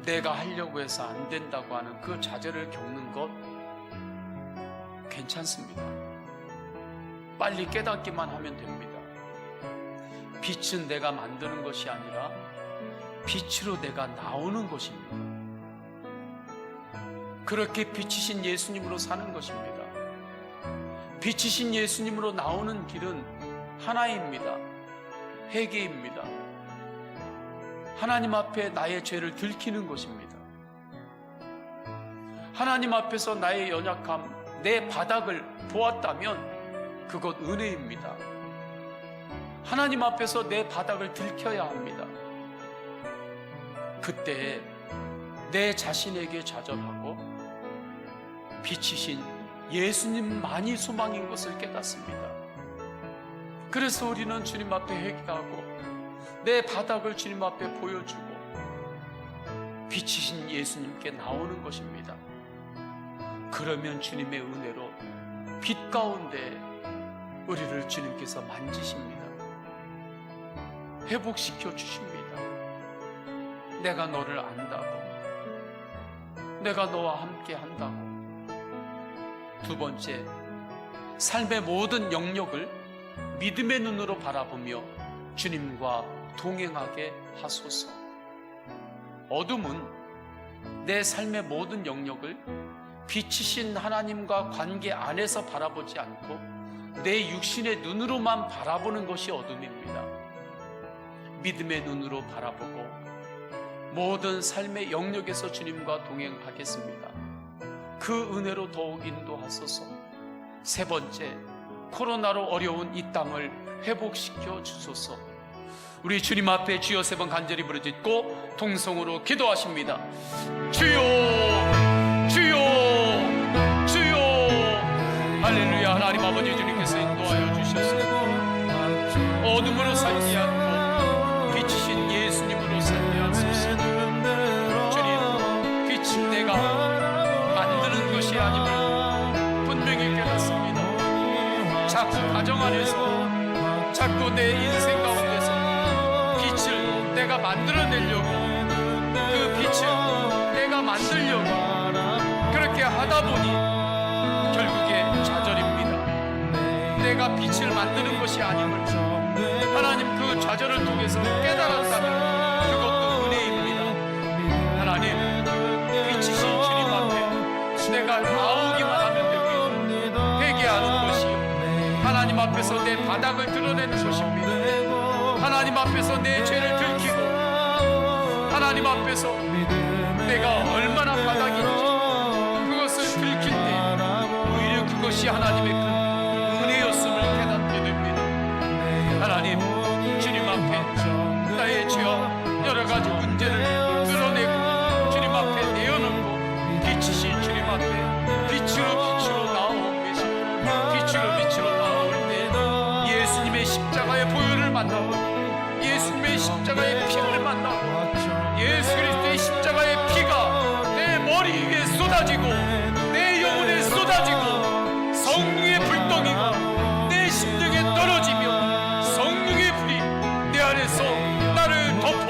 내가 하려고 해서 안 된다고 하는 그 좌절을 겪는 것 괜찮습니다. 빨리 깨닫기만 하면 됩니다. 빛은 내가 만드는 것이 아니라 빛으로 내가 나오는 것입니다. 그렇게 빛이신 예수님으로 사는 것입니다. 빛이신 예수님으로 나오는 길은 하나입니다. 회개입니다. 하나님 앞에 나의 죄를 들키는 것입니다. 하나님 앞에서 나의 연약함, 내 바닥을 보았다면 그것 은혜입니다. 하나님 앞에서 내 바닥을 들켜야 합니다. 그때 내 자신에게 좌절하고 빛이신 예수님만이 소망인 것을 깨닫습니다. 그래서 우리는 주님 앞에 회개하고 내 바닥을 주님 앞에 보여주고 빛이신 예수님께 나오는 것입니다. 그러면 주님의 은혜로 빛 가운데 우리를 주님께서 만지십니다. 회복시켜 주십니다. 내가 너를 안다고, 내가 너와 함께 한다고. 두 번째, 삶의 모든 영역을 믿음의 눈으로 바라보며 주님과 동행하게 하소서. 어둠은 내 삶의 모든 영역을 빛이신 하나님과 관계 안에서 바라보지 않고 내 육신의 눈으로만 바라보는 것이 어둠입니다. 믿음의 눈으로 바라보고 모든 삶의 영역에서 주님과 동행하겠습니다. 그 은혜로 더욱 인도하소서. 세 번째, 코로나로 어려운 이 땅을 회복시켜 주소서. 우리 주님 앞에 주여 세 번 간절히 부르짖고 통성으로 기도하십니다. 주여, 주여, 주여. 할렐루야. 하나님 아버지, 주님께서 인도하여 주셔서 어둠으로 살지 않고 빛이신 예수님으로 살게 하소서. 주님, 빛은 내가 만드는 것이 아님을 분명히 깨닫습니다. 자꾸 가정 안에서, 자꾸 내 인생 가운데서 빛을 내가 만들어내려고, 그 빛을 내가 만들려고 그렇게 하다 보니 결국에 좌절입니다. 내가 빛을 만드는 것이 아님을 하나님 그 좌절을 통해서 깨달았다면 그것도 은혜입니다. 하나님, 빛이신 주님 앞에 내가 나오기만 하면 됩니다. 회개하는 것이요, 하나님 앞에서 내 바닥을 드러내는 것입니다. 하나님 앞에서 내 죄를 들키고 하나님 앞에서 내가 얼마나 바닥인지 그것을 들킬 때 오히려 그것이 하나님의 큰 은혜였음을 깨닫게 됩니다. 하나님, 주님 앞에 나의 죄와 여러 가지 문제를 드러내고 주님 앞에 내어놓고 빛이신 주님 앞에 빛으로 나아옵니다. 빛으로 나아올 때 예수님의 십자가의 보혈을 만나고 예수님의 십자가의 피를 만나고 예수 그리스도의 십자가의 피가 내 머리 위에 쏟아지고 내 영혼에 쏟아지고 성령의 불덩이가 내 심령에 떨어지며 성령의 불이 내 안에서 나를 덮어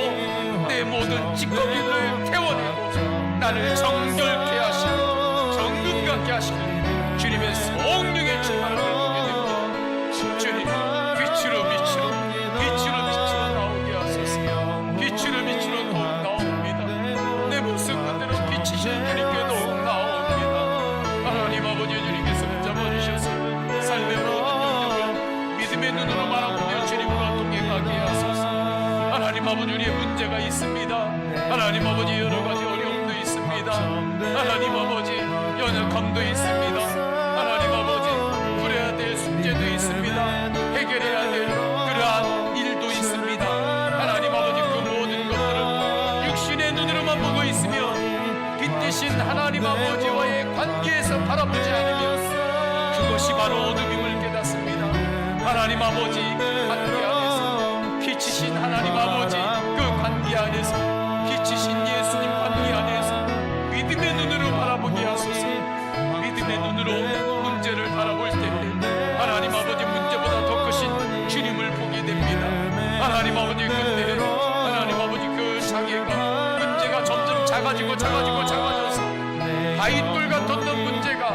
내 모든 찌꺼기를 태워내고 나를 정결케 하시고 정금 같게 하시는 주님의 성령의 충만을 배우게 됩니다. 주님, 빛으로 나오게 하소서. 빛으로 더욱 나옵니다. 내 모습 그대로 빛이신 주님께 더욱 나옵니다. 하나님 아버지, 주님께서 붙잡아주셔서 삶의 모든 영역을 믿음의 눈으로 바라보며 주님과 동행하게 하소서. 하나님 아버지, 우리의 문제가 있습니다. 하나님 아버지, 여러 가지 어려움도 있습니다. 하나님 아버지, 연약함도 있습니다. 하나님 아버지, 풀어야 될 숙제도 있습니다. 해결해야 될 그러한 일도 있습니다. 하나님 아버지, 그 모든 것들을 육신의 눈으로만 보고 있으며 빛 대신 하나님 아버지와의 관계에서 바라보지 않으면 그것이 바로 어둠임을 깨닫습니다. 하나님 아버지, 관계 안에서 빛이신 하나님 아버지, 그 관계 안에서 빛이신 예수님 작아지고 작아져서 바위돌 같았던 문제가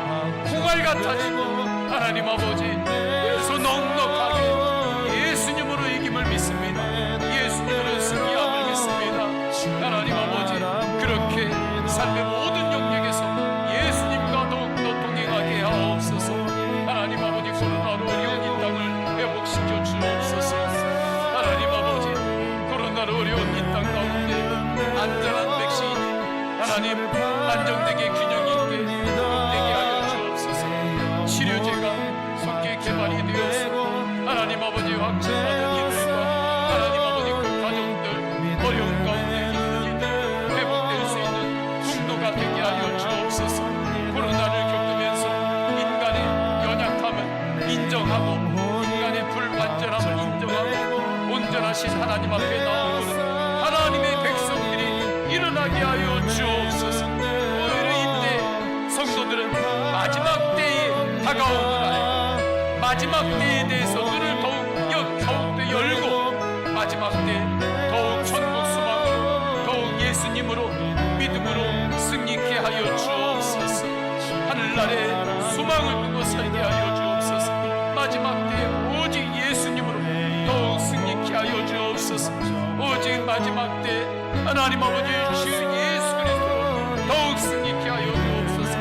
콩알 같아지고 하나님 아버지 그래서 넉넉하게 예수님으로 이김을 믿습니다. 예수님으로 승리함을 믿습니다. 하나님 아버지 그렇게 삶의 모든 영역에서 예수님과 더욱더 동행하게 하옵소서. 하나님 아버지 코로나로 어려운 이 땅을 회복시켜 주옵소서. 하나님 아버지 코로나로 어려운 이 땅 가운데 안전한 백신이 하나님 안정되게 균형 있게 되게 하여 주옵소서. 치료제가 속히 개발이 되었고 하나님 아버지 확진받은 이들과 하나님 아버지 그 가정들 어려운 가운데 있는 이들 회복될 수 있는 통로가 되게 하여 주옵소서. 코로나를 겪으면서 인간의 연약함을 인정하고 인간의 불완전함을 인정하고 온전하신 하나님 앞에 나오는 하나님의 백성들이 일어나게 하여 주옵소서. 오히려 이때 성도들은 마지막 때에 다가오는 날 마지막 때에 대해서 눈을 더욱더 열고 마지막 때 더욱 천국 소망으로 더욱 예수님으로 믿음으로 승리케 하여 주옵소서. 하늘나라에 소망을 두고 살게 하여 주옵소서. 마지막 때에 오직 예수님으로 더욱 승리케 하여 주옵소서. 오직 마지막 때 하나님 아버지 주 예수 그리스도로 더욱 승리케 하여 주옵소서.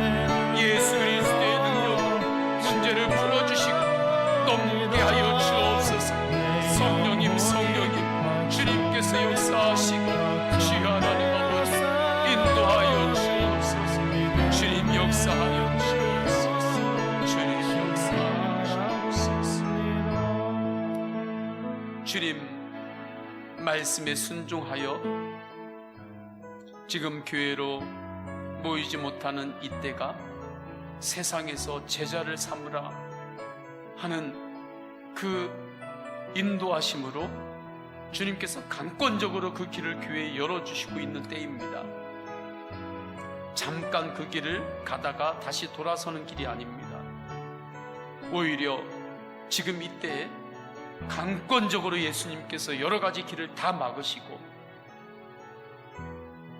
예수 그리스도의 능력으로 문제를 풀어주시고 넘게 하여 주옵소서. 성령님 성령님 주님께서 역사하시고 주여 하나님 아버지 인도하여 주옵소서. 주님 역사하여 주옵소서. 주님 역사하여 주옵소서. 주님 말씀에 순종하여 지금 교회로 모이지 못하는 이때가 세상에서 제자를 삼으라 하는 그 인도하심으로 주님께서 강권적으로 그 길을 교회에 열어주시고 있는 때입니다. 잠깐 그 길을 가다가 다시 돌아서는 길이 아닙니다. 오히려 지금 이때에 강권적으로 예수님께서 여러 가지 길을 다 막으시고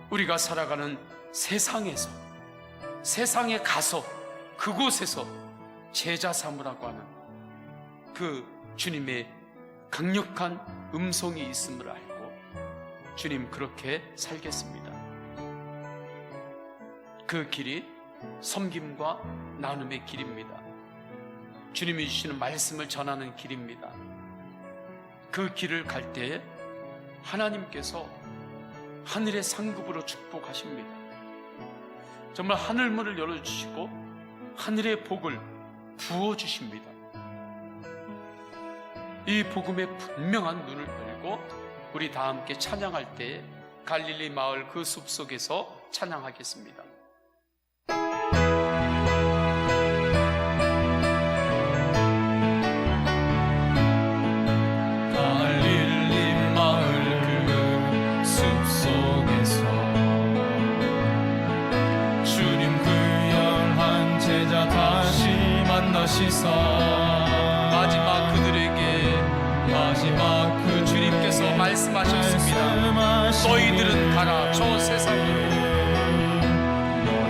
우리가 살아가는 세상에서 세상에 가서 그곳에서 제자 삼으라고 하는 그 주님의 강력한 음성이 있음을 알고 주님 그렇게 살겠습니다. 그 길이 섬김과 나눔의 길입니다. 주님이 주시는 말씀을 전하는 길입니다. 그 길을 갈 때에 하나님께서 하늘의 상급으로 축복하십니다. 정말 하늘문을 열어주시고 하늘의 복을 부어주십니다. 이 복음의 분명한 눈을 열고 우리 다 함께 찬양할 때에 갈릴리 마을 그 숲속에서 찬양하겠습니다.
만나시사
마지막 그들에게
마지막 그
주님께서 말씀하셨습니다. 너희들은 가라 저 세상으로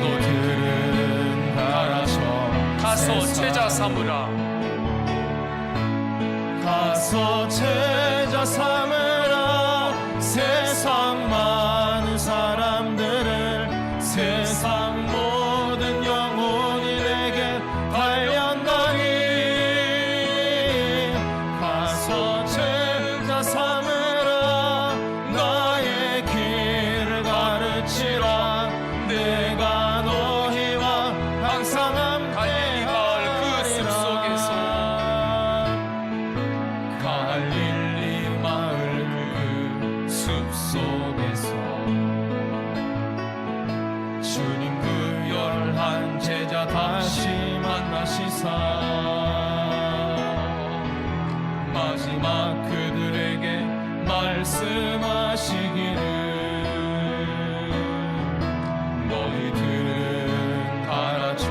너희들은 가라 저
가서 제자 삼으라
가서 제자 삼으라 세상 많은 사람들을 세상 모든 영혼이 내게 달려나니 가서 제자 삼으라 나의 길을 가르치라 내가 너희와 항상
갈릴리 마을 그 숲속에서
갈릴리 마을 그 숲속에서 주님 그 열한 제자 다시 만나시사 마지막 그들에게 말씀하시기를 너희들은 가라 저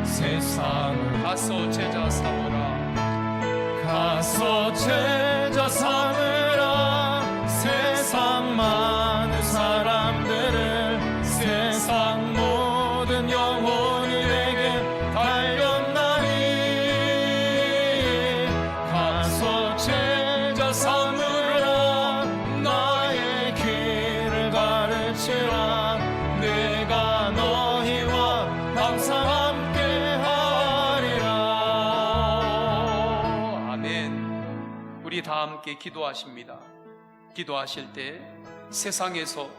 세상을
가서 제자 삼으라
가서 제자 삼으라 세상 많은 사람들을 세상
함께 기도하십니다. 기도하실 때 세상에서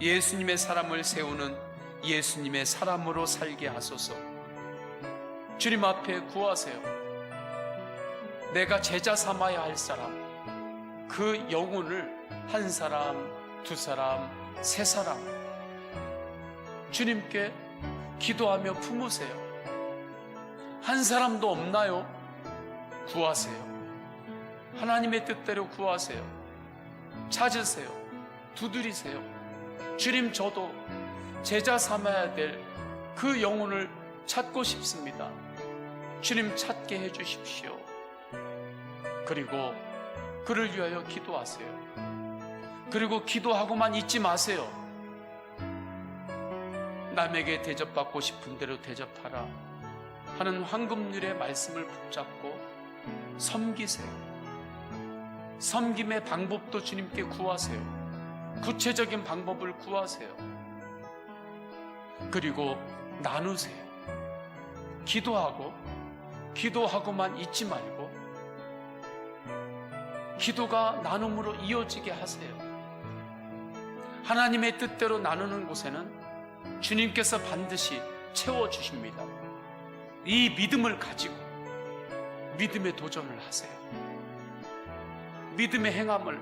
예수님의 사람을 세우는 예수님의 사람으로 살게 하소서. 주님 앞에 구하세요. 내가 제자 삼아야 할 사람, 그 영혼을 한 사람, 두 사람, 세 사람 주님께 기도하며 품으세요. 한 사람도 없나요? 구하세요. 하나님의 뜻대로 구하세요. 찾으세요. 두드리세요. 주님, 저도 제자 삼아야 될 그 영혼을 찾고 싶습니다. 주님, 찾게 해주십시오. 그리고 그를 위하여 기도하세요. 그리고 기도하고만 있지 마세요. 남에게 대접받고 싶은 대로 대접하라 하는 황금률의 말씀을 붙잡고 섬기세요. 섬김의 방법도 주님께 구하세요. 구체적인 방법을 구하세요. 그리고 나누세요. 기도하고만 있지 말고 기도가 나눔으로 이어지게 하세요. 하나님의 뜻대로 나누는 곳에는 주님께서 반드시 채워주십니다. 이 믿음을 가지고 믿음의 도전을 하세요. 믿음의 행함을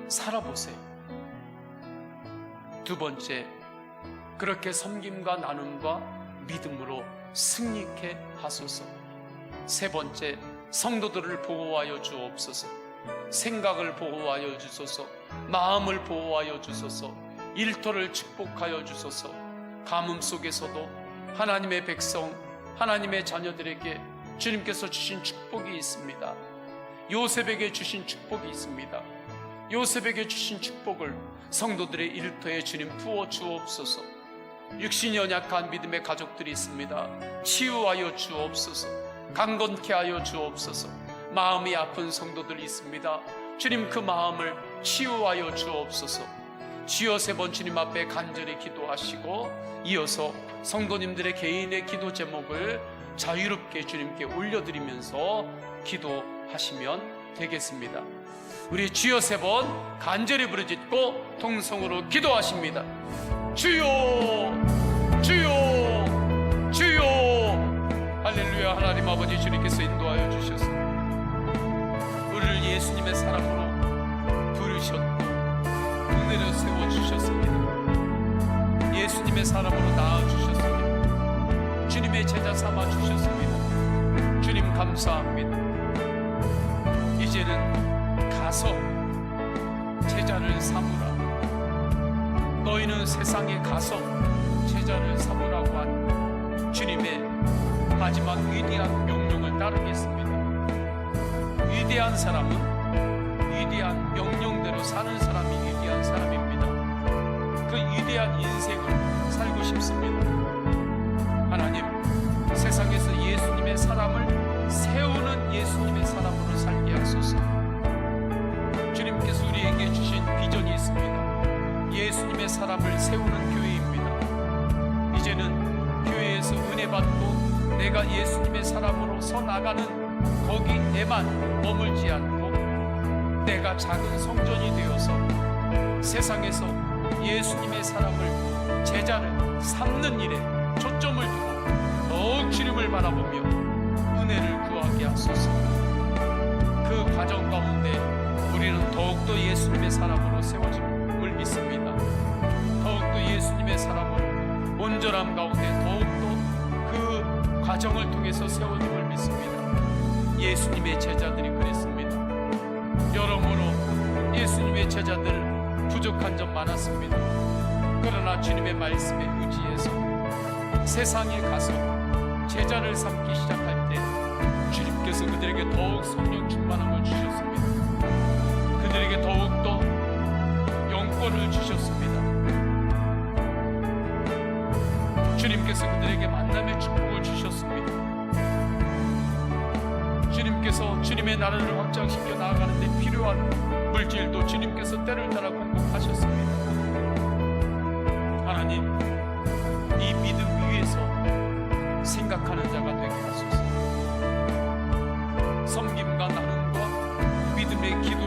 살아보세요. 두 번째, 그렇게 섬김과 나눔과 믿음으로 승리케 하소서. 세 번째, 성도들을 보호하여 주옵소서. 생각을 보호하여 주소서. 마음을 보호하여 주소서. 일터를 축복하여 주소서. 가뭄 속에서도 하나님의 백성, 하나님의 자녀들에게 주님께서 주신 축복이 있습니다. 요셉에게 주신 축복이 있습니다. 요셉에게 주신 축복을 성도들의 일터에 주님 부어 주옵소서. 육신이 연약한 믿음의 가족들이 있습니다. 치유하여 주옵소서. 강건케 하여 주옵소서. 마음이 아픈 성도들이 있습니다. 주님, 그 마음을 치유하여 주옵소서. 주여 세 번 주님 앞에 간절히 기도하시고 이어서 성도님들의 개인의 기도 제목을 자유롭게 주님께 올려드리면서 기도하시면 되겠습니다. 우리 주여 세 번 간절히 부르짖고 통성으로 기도하십니다. 주여, 주여, 주여. 할렐루야. 하나님 아버지, 주님께서 인도하여 주셔서 우리를 예수님의 사람으로 부르셨고 은혜로 세워주셨습니다. 예수님의 사람으로 낳아주셨습니다. 주님의 제자 삼아주셨습니다. 주님 감사합니다. 이제는 가서 제자를 삼으라. 너희는 세상에 가서 제자를 삼으라고 한 주님의 마지막 위대한 명령을 따르겠습니다. 위대한 사람은 위대한 명령대로 사는 사람이 위대한 사람입니다. 그 위대한 인생을 살고 싶습니다. 하나님, 세상에서 예수님의 사람을 세우는 예수님의 사람으로 살게 하소서. 주님께서 우리에게 주신 비전이 있습니다. 예수님의 사람을 세우는 교회입니다. 이제는 교회에서 은혜 받고 내가 예수님의 사람으로 서 나가는 거기에만 머물지 않고 내가 작은 성전이 되어서 세상에서 예수님의 사람을 제자를 삼는 일에 초점을 두고 더욱 주님을 바라보며 은혜를 구하게 하소서. 그 과정 가운데 우리는 더욱더 예수님의 사람으로 세워짐을 믿습니다. 더욱더 예수님의 사람으로 온전함 가운데 더욱더 그 과정을 통해서 세워짐을 믿습니다. 예수님의 제자들이 그랬습니다. 여러모로 예수님의 제자들 부족한 점 많았습니다. 그러나 주님의 말씀에 의지해서 세상에 가서 제자를 삼기 시작할 때 주님께서 그들에게 더욱 성령 충만함을 주셨습니다. 그들에게 더욱더 영권을 주셨습니다. 주님께서 그들에게 만남의 축복을 주셨습니다. 주님께서 주님의 나라를 확장시켜 나아가는 데 필요한 물질도 주님께서 때를 따라 공급하셨습니다. 하나님, 이 믿음 위에서 생각하는 자가 되게 하소서. 섬김과 나눔과 믿음의 기도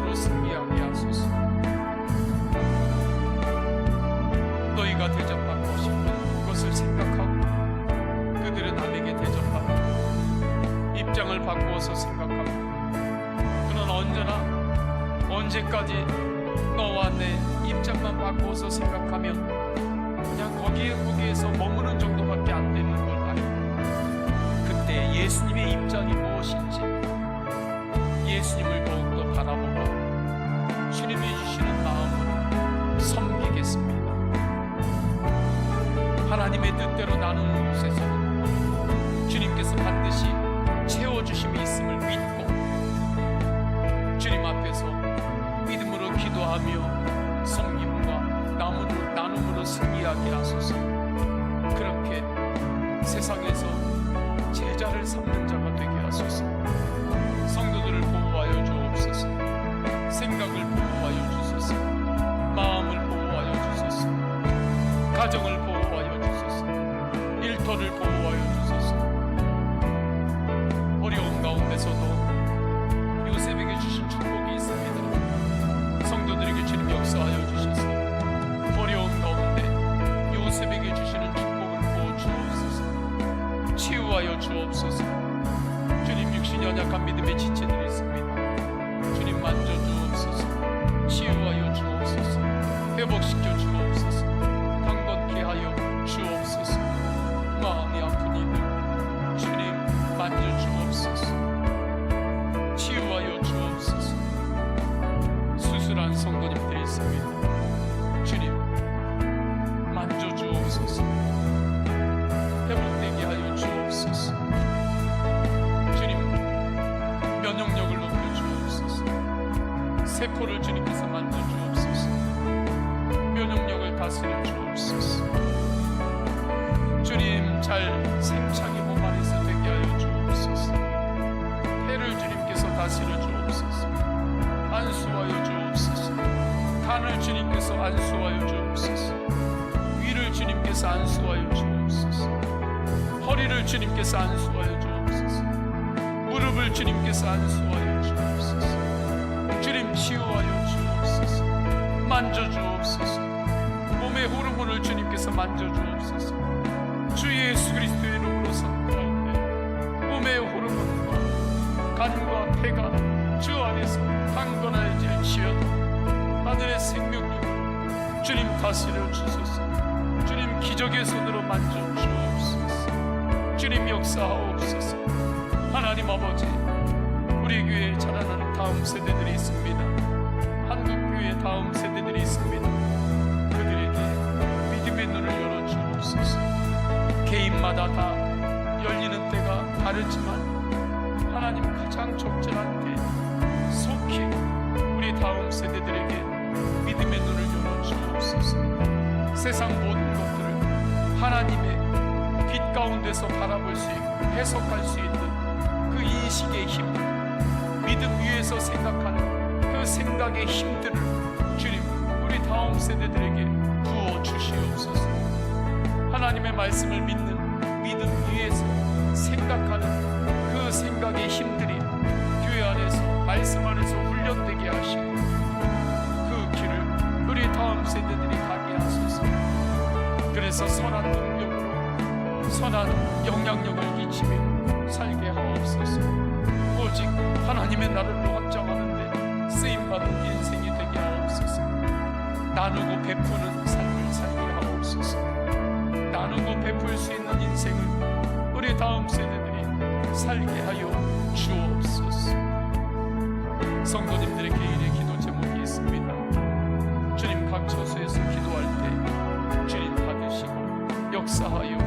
바꾸어서 생각합니다. 그는 언제까지 너와 내 입장만 바꾸어서 생각하면 그냥 거기에서 머무는 정도밖에 안 되는 걸 알고, 그때 예수님의 입장이 무엇인지 예수님을 더욱더 바라보고 주님이 주시는 마음으로 섬기겠습니다. 하나님의 뜻대로 나누는 곳에서는 주님께서 반드시 채워주심이 있음을 믿고 주님 앞에서 믿음으로 기도하며 섬김과 나눔으로 승리하게 하소서. 그렇게 세상에서 제자를 삼는 자가 되게 하소서. 성도들을 보호하여 주옵소서. 생각을 보호하여 주소서. 마음을 보호하여 주소서. 가정을 보호하여 주소서. 일터를 보호하여 주소서. 어려운 가운데서도 요셉에게 주신 축복이 있습니다. 성도들에게 주님 역사하여 주셔서 어려운 가운데 요셉에게 주시는 축복을 부어 주옵소서. 치유하여 주옵소서. 주님, 육신 연약한 믿음의 지체들이 있습니다. 주님 만져 주옵소서. 치유하여 주옵소서. 회복시켜 주옵소서. 강건케 하여 주옵소서. 마음이 아픈 이들 주님 만져 주옵소서. 치유하여 주옵소서. 수술한 성도님들이 있습니다. 주님 만져 주옵소서. 회복되게 하여 주옵소서. 주님 면역력을 높여 주옵소서. 세포를 주님께서 만져 주옵소서. 면역력을 다스려 주옵소서. 주님 잘 생창이 몸 안에서 되게 하여 주옵소서. 폐를 주님께서 다스려 주옵소서. 안수하여 주옵소서. 간을 주님께서 안수하여 주옵소서. 위를 주님께서 안수하여 주옵소서. 허리를 주님께서 안수하여 주옵소서. 무릎을 주님께서 안수하여 주옵소서. 주님 치유하여 주옵소서. 만져 주옵소서. 몸의 호르몬을 주님께서 만져 주옵소서. 주 예수 그리스도의 이름으로 선포하오니 몸의 호르몬과 간과 폐가 주 안에서 강건해질지어다. 하늘의 생명력으로 주님 다스려 주소서. 주님 기적의 손으로 만져 주옵소서. 주님 역사하옵소서. 하나님 아버지, 우리 교회에 자라나는 다음 세대들이 있습니다. 한국 교회의 다음 세대들이 있습니다. 그들에게 믿음의 눈을 열어 주옵소서. 개인마다 다 열리는 때가 다르지만 하나님 가장 적절한 때 속히 우리 다음 세대들에게 믿음의 눈을 열어 주옵소서. 세상 모든 것들을 하나님의 빛 가운데서 바라볼 수 있고 해석할 수 있는 그 인식의 힘, 믿음 위에서 생각하는 그 생각의 힘들을 주님 우리 다음 세대들에게 부어 주시옵소서. 하나님의 말씀을 믿는 믿음 위에서 생각하는 그 생각의 힘들이 교회 안에서 말씀 안에서 훈련되게 하시고 그 길을 우리 다음 세대들이 가게 하소서. 그래서 선한 능력으로 선한 영향력을 끼치며 살게 하옵소서. 오직 하나님의 나라를 확장하는데 쓰임받은 인생이 되게 하옵소서. 나누고 베푸는 삶을 살게 하옵소서. 나누고 베풀 수 있는 인생을 우리 다음 세대들이 살게 하여 주옵소서. 성도님들의 개인의 기도 제목이 있습니다. 주님 각 처소에서 기도할 때 주님 받으시고 역사하여